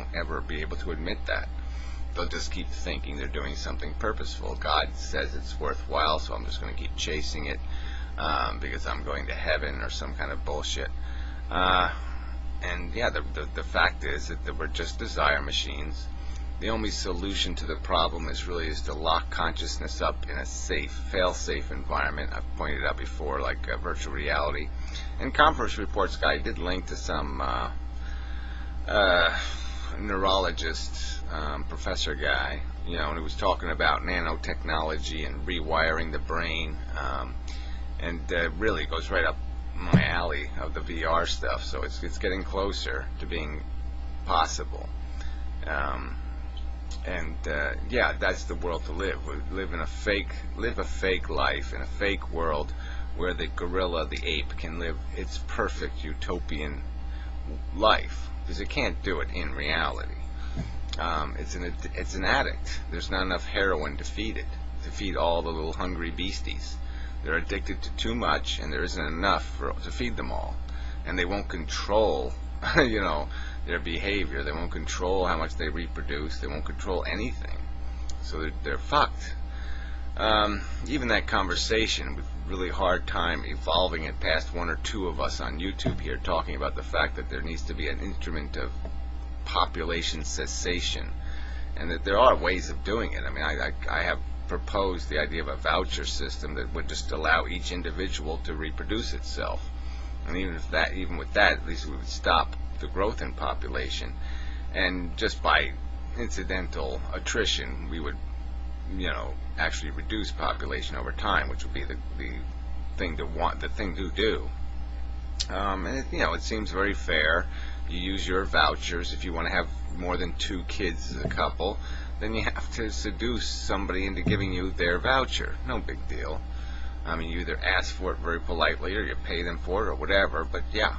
won't ever be able to admit that. They'll just keep thinking they're doing something purposeful. God says it's worthwhile, so I'm just going to keep chasing it because I'm going to heaven or some kind of bullshit. And yeah, the fact is that we're just desire machines. The only solution to the problem is to lock consciousness up in a safe, fail-safe environment. I've pointed out before, like virtual reality. And conference reports guy did link to some neurologist, professor guy, and he was talking about nanotechnology and rewiring the brain, and really goes right up my alley of the VR stuff. So it's getting closer to being possible. Yeah, that's the world to live. We live a fake life in a fake world where the gorilla, the ape, can live its perfect utopian life, because it can't do it in reality. It's an addict. There's not enough heroin to feed all the little hungry beasties. They're addicted to too much, and there isn't enough to feed them all, and they won't control their behavior. They won't control how much they reproduce. They won't control anything. So they're fucked. Even that conversation, with really hard time evolving it past one or two of us on YouTube here talking about the fact that there needs to be an instrument of population cessation, and that there are ways of doing it. I mean, I have proposed the idea of a voucher system that would just allow each individual to reproduce itself. And even with that, at least we would stop the growth in population, and just by incidental attrition we would actually reduce population over time, which would be the thing to do. And it seems very fair. You use your vouchers. If you want to have more than 2 kids as a couple, then you have to seduce somebody into giving you their voucher. No big deal. I mean, you either ask for it very politely or you pay them for it or whatever. But yeah,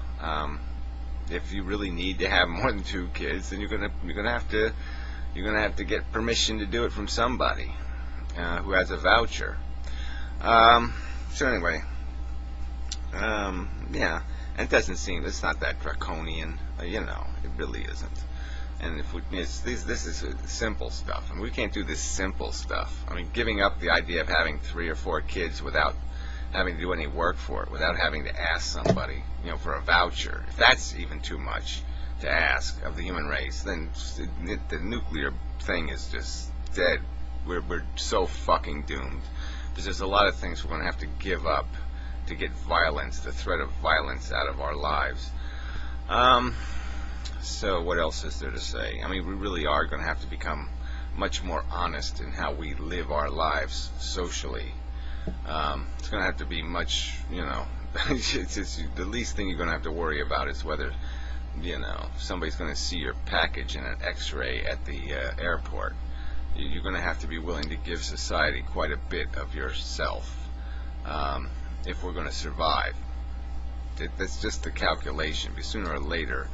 if you really need to have more than 2 kids, then you're gonna have to get permission to do it from somebody who has a voucher. So anyway, yeah, and it's not that draconian, it really isn't. And this is simple stuff, and we can't do this simple stuff. I mean, giving up the idea of having 3 or 4 kids without having to do any work for it, without having to ask somebody, for a voucher. If that's even too much to ask of the human race, then the nuclear thing is just dead. We're so fucking doomed, because there's a lot of things we're going to have to give up to get the threat of violence out of our lives. So what else is there to say? I mean, we really are going to have to become much more honest in how we live our lives socially. It's going to have to be much, it's the least thing you're going to have to worry about is whether, somebody's going to see your package in an x-ray at the airport. You're going to have to be willing to give society quite a bit of yourself if we're going to survive. That's just the calculation. Because sooner or later,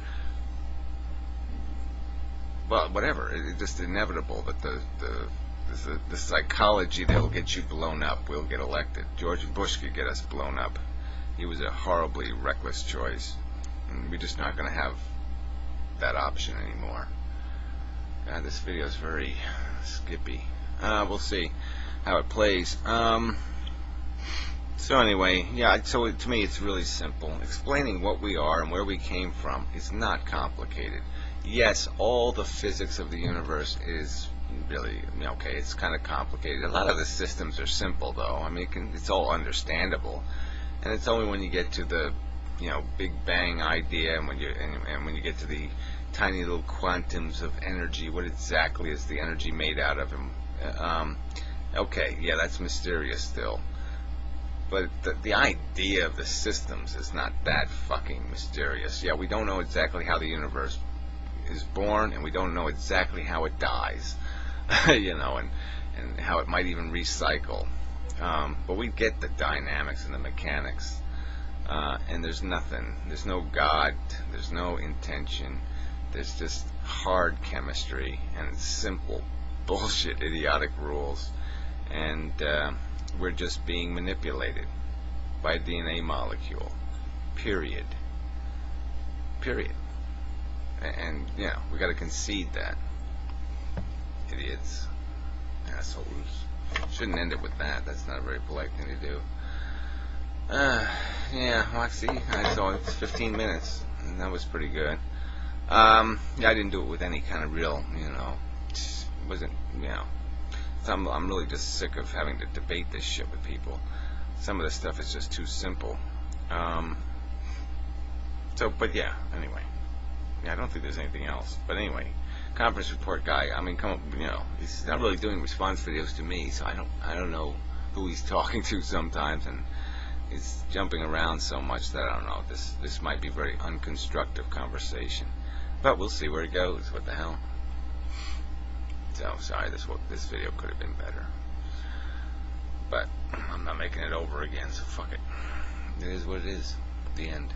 well, whatever, it's just inevitable that the psychology that will get you blown up will get elected. George Bush could get us blown up. He was a horribly reckless choice, and we're just not going to have that option anymore. God, this video is very skippy. We'll see how it plays. So anyway, yeah, so to me it's really simple. Explaining what we are and where we came from is not complicated. Yes, all the physics of the universe is really, okay, it's kind of complicated. A lot of the systems are simple, though. I mean, it's all understandable. And it's only when you get to the, Big Bang idea, and when you get to the tiny little quantums of energy, what exactly is the energy made out of? Okay, yeah, that's mysterious still. But the idea of the systems is not that fucking mysterious. Yeah, we don't know exactly how the universe is born, and we don't know exactly how it dies, and how it might even recycle. But we get the dynamics and the mechanics, and there's nothing. There's no God. There's no intention. There's just hard chemistry and simple bullshit, idiotic rules, and we're just being manipulated by a DNA molecule. Period. And you know, we got to concede that. Idiots, assholes. Shouldn't end it with that. That's not a very polite thing to do. Yeah, Moxie, I saw it's 15 minutes, and that was pretty good. Yeah, I didn't do it with any kind of real, you know, wasn't, you know, I'm really just sick of having to debate this shit with people. Some of the stuff is just too simple. But yeah, anyway. Yeah, I don't think there's anything else. But anyway, conference report guy, I mean, come on, you know, he's not really doing response videos to me, so I don't know who he's talking to sometimes, and he's jumping around so much that I don't know. This might be a very unconstructive conversation, but we'll see where it goes. What the hell? So sorry, this video could have been better, but I'm not making it over again. So fuck it. It is what it is. The end.